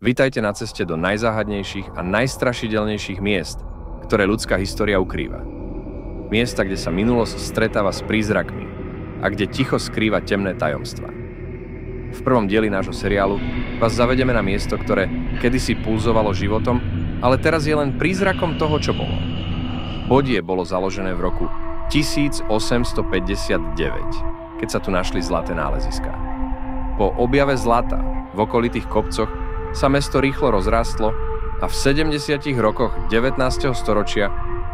Vitajte na ceste do najzáhadnejších a najstrašidelnejších miest, ktoré ľudská história ukrýva. Miesta, kde sa minulosť stretáva s prízrakmi a kde ticho skrýva temné tajomstvá. V prvom dieli nášho seriálu vás zavedeme na miesto, ktoré kedysi pulzovalo životom, ale teraz je len prízrakom toho, čo bolo. Bodie bolo založené v roku 1859, keď sa tu našli zlaté náleziská. Po objave zlata v okolitých kopcoch sa mesto rýchlo rozrástlo a v 70 rokoch 19. storočia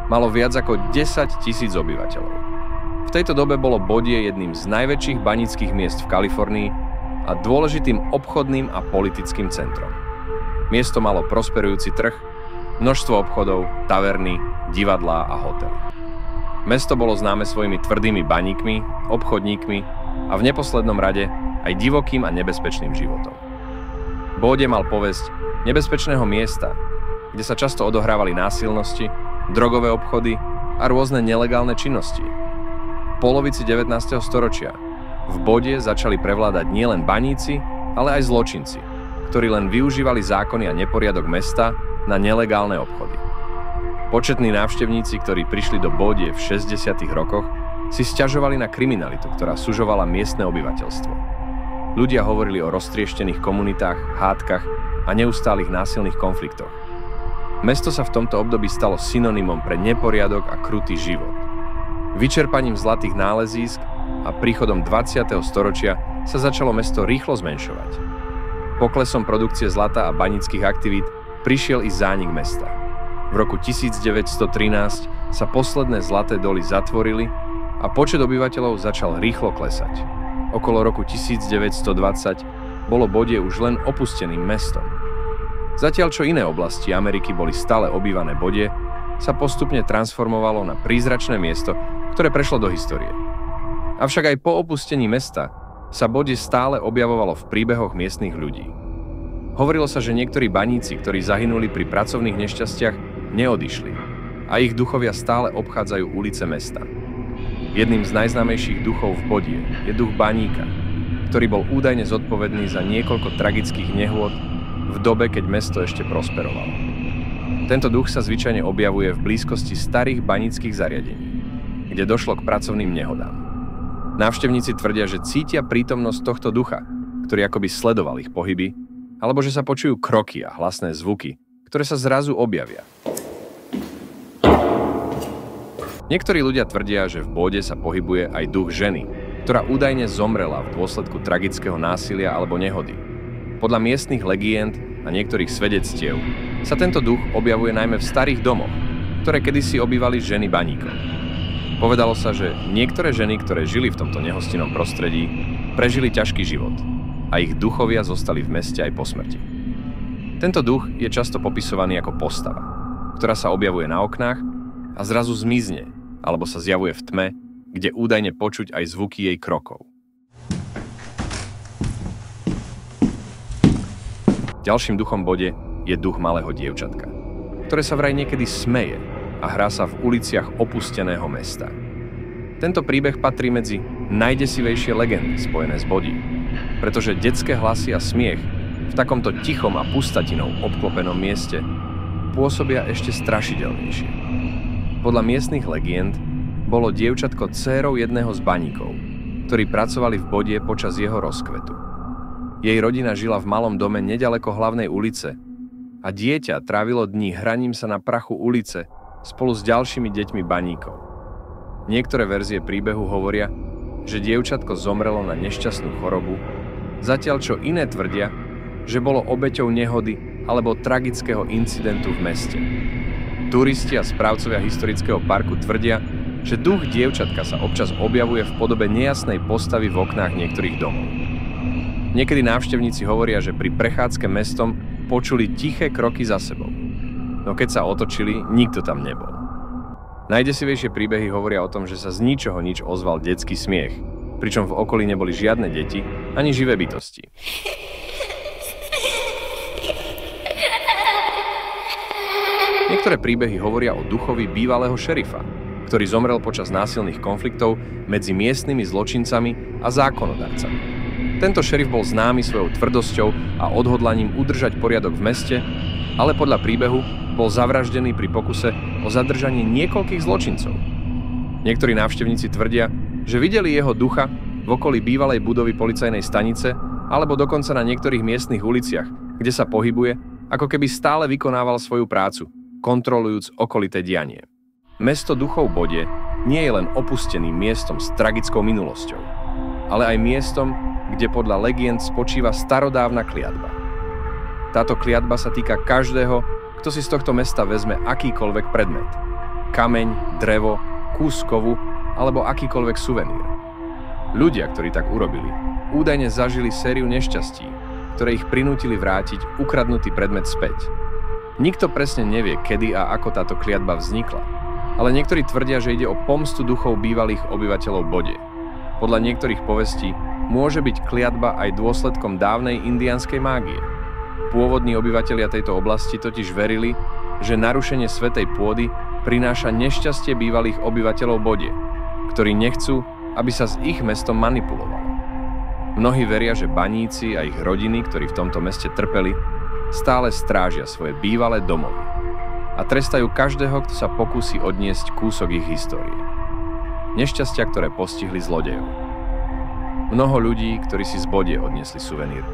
malo viac ako 10 000 obyvateľov. V tejto dobe bolo Bodie jedným z najväčších baníckych miest v Kalifornii a dôležitým obchodným a politickým centrom. Miesto malo prosperujúci trh, množstvo obchodov, taverny, divadlá a hotely. Mesto bolo známe svojimi tvrdými baníkmi, obchodníkmi a v neposlednom rade aj divokým a nebezpečným životom. Bodie mal povesť nebezpečného miesta, kde sa často odohrávali násilnosti, drogové obchody a rôzne nelegálne činnosti. V polovici 19. storočia v Bodie začali prevládať nielen baníci, ale aj zločinci, ktorí len využívali zákony a neporiadok mesta na nelegálne obchody. Početní návštevníci, ktorí prišli do Bodie v 60. rokoch, si sťažovali na kriminalitu, ktorá sužovala miestne obyvateľstvo. Ľudia hovorili o roztrieštených komunitách, hádkach a neustálych násilných konfliktoch. Mesto sa v tomto období stalo synonymom pre neporiadok a krutý život. Vyčerpaním zlatých nálezísk a príchodom 20. storočia sa začalo mesto rýchlo zmenšovať. Poklesom produkcie zlata a baníckych aktivít prišiel i zánik mesta. V roku 1913 sa posledné zlaté doly zatvorili a počet obyvateľov začal rýchlo klesať. Okolo roku 1920 bolo Bodie už len opusteným mestom. Zatiaľ čo iné oblasti Ameriky boli stále obývané, Bodie sa postupne transformovalo na prízračné miesto, ktoré prešlo do histórie. Avšak aj po opustení mesta sa Bodie stále objavovalo v príbehoch miestnych ľudí. Hovorilo sa, že niektorí baníci, ktorí zahynuli pri pracovných nešťastiach, neodišli a ich duchovia stále obchádzajú ulice mesta. Jedným z najznámejších duchov v Bodie je duch baníka, ktorý bol údajne zodpovedný za niekoľko tragických nehôd v dobe, keď mesto ešte prosperovalo. Tento duch sa zvyčajne objavuje v blízkosti starých baníckych zariadení, kde došlo k pracovným nehodám. Návštevníci tvrdia, že cítia prítomnosť tohto ducha, ktorý akoby sledoval ich pohyby, alebo že sa počujú kroky a hlasné zvuky, ktoré sa zrazu objavia. Niektorí ľudia tvrdia, že v Bodie sa pohybuje aj duch ženy, ktorá údajne zomrela v dôsledku tragického násilia alebo nehody. Podľa miestnych legend a niektorých svedectiev sa tento duch objavuje najmä v starých domoch, ktoré kedysi obývali ženy baníkov. Povedalo sa, že niektoré ženy, ktoré žili v tomto nehostinnom prostredí, prežili ťažký život a ich duchovia zostali v meste aj po smrti. Tento duch je často popisovaný ako postava, ktorá sa objavuje na oknách a zrazu zmizne alebo sa zjavuje v tme, kde údajne počuť aj zvuky jej krokov. Ďalším duchom Bodie je duch malého dievčatka, ktoré sa vraj niekedy smeje a hrá sa v uliciach opusteného mesta. Tento príbeh patrí medzi najdesivejšie legendy spojené s Bodie, pretože detské hlasy a smiech v takomto tichom a pustatinou obklopenom mieste pôsobia ešte strašidelnejšie. Podľa miestnych legend bolo dievčatko dcérou jedného z baníkov, ktorí pracovali v Bodie počas jeho rozkvetu. Jej rodina žila v malom dome neďaleko hlavnej ulice a dieťa trávilo dní hraním sa na prachu ulice spolu s ďalšími deťmi baníkov. Niektoré verzie príbehu hovoria, že dievčatko zomrelo na nešťastnú chorobu, zatiaľ čo iné tvrdia, že bolo obeťou nehody alebo tragického incidentu v meste. Turisti a správcovia historického parku tvrdia, že duch dievčatka sa občas objavuje v podobe nejasnej postavy v oknách niektorých domov. Niekedy návštevníci hovoria, že pri prechádzke mestom počuli tiché kroky za sebou. No keď sa otočili, nikto tam nebol. Najdesivejšie príbehy hovoria o tom, že sa z ničoho nič ozval detský smiech, pričom v okolí neboli žiadne deti ani živé bytosti. Niektoré príbehy hovoria o duchovi bývalého šerifa, ktorý zomrel počas násilných konfliktov medzi miestnymi zločincami a zákonodarcami. Tento šerif bol známy svojou tvrdosťou a odhodlaním udržať poriadok v meste, ale podľa príbehu bol zavraždený pri pokuse o zadržanie niekoľkých zločincov. Niektorí návštevníci tvrdia, že videli jeho ducha v okolí bývalej budovy policajnej stanice alebo dokonca na niektorých miestnych uliciach, kde sa pohybuje, ako keby stále vykonával svoju prácu, kontrolujúc okolité dianie. Mesto duchov Bodie nie je len opusteným miestom s tragickou minulosťou, ale aj miestom, kde podľa legend spočíva starodávna kliatba. Táto kliatba sa týka každého, kto si z tohto mesta vezme akýkoľvek predmet. Kameň, drevo, kus kovu alebo akýkoľvek suvenír. Ľudia, ktorí tak urobili, údajne zažili sériu nešťastí, ktoré ich prinútili vrátiť ukradnutý predmet späť. Nikto presne nevie, kedy a ako táto kliatba vznikla, ale niektorí tvrdia, že ide o pomstu duchov bývalých obyvateľov Bodie. Podľa niektorých povestí môže byť kliatba aj dôsledkom dávnej indiánskej mágie. Pôvodní obyvatelia tejto oblasti totiž verili, že narušenie svätej pôdy prináša nešťastie bývalých obyvateľov Bodie, ktorí nechcú, aby sa s ich mestom manipulovalo. Mnohí veria, že baníci a ich rodiny, ktorí v tomto meste trpeli, stále strážia svoje bývalé domovy a trestajú každého, kto sa pokúsi odniesť kúsok ich histórie. Nešťastia, ktoré postihli zlodejov. Mnoho ľudí, ktorí si z Bodie odniesli suvenír,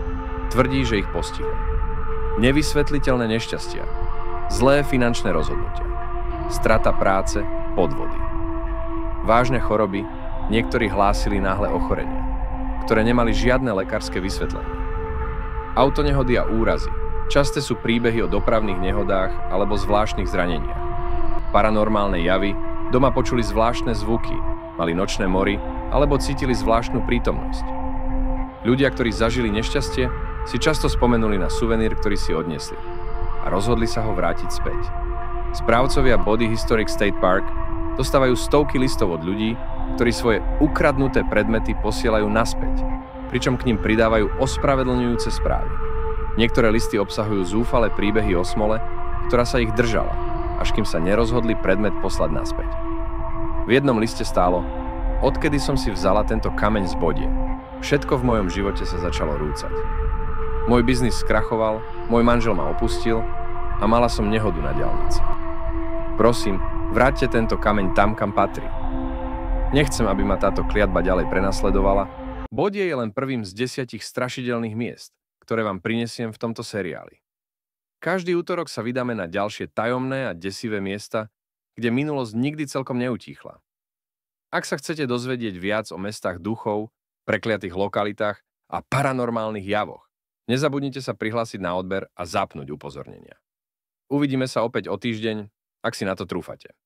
tvrdí, že ich postihlo. Nevysvetliteľné nešťastia, zlé finančné rozhodnutia, strata práce, podvody. Vážne choroby, niektorí hlásili náhle ochorenia, ktoré nemali žiadne lekárske vysvetlenie. Autonehody a úrazy, časté sú príbehy o dopravných nehodách alebo zvláštnych zraneniach. Paranormálne javy, doma počuli zvláštne zvuky, mali nočné mory alebo cítili zvláštnu prítomnosť. Ľudia, ktorí zažili nešťastie, si často spomenuli na suvenír, ktorý si odniesli a rozhodli sa ho vrátiť späť. Správcovia Bodie Historic State Park dostávajú stovky listov od ľudí, ktorí svoje ukradnuté predmety posielajú naspäť, pričom k nim pridávajú ospravedlňujúce správy. Niektoré listy obsahujú zúfalé príbehy o smole, ktorá sa ich držala, až kým sa nerozhodli predmet poslať naspäť. V jednom liste stálo: odkedy som si vzala tento kameň z Bodie, všetko v mojom živote sa začalo rúcať. Môj biznis skrachoval, môj manžel ma opustil a mala som nehodu na diaľnici. Prosím, vráťte tento kameň tam, kam patrí. Nechcem, aby ma táto kliatba ďalej prenasledovala. Bodie je len prvým z 10 strašidelných miest, ktoré vám prinesiem v tomto seriáli. Každý útorok sa vydáme na ďalšie tajomné a desivé miesta, kde minulosť nikdy celkom neutíchla. Ak sa chcete dozvedieť viac o mestách duchov, prekliatých lokalitách a paranormálnych javoch, nezabudnite sa prihlásiť na odber a zapnúť upozornenia. Uvidíme sa opäť o týždeň, ak si na to trúfate.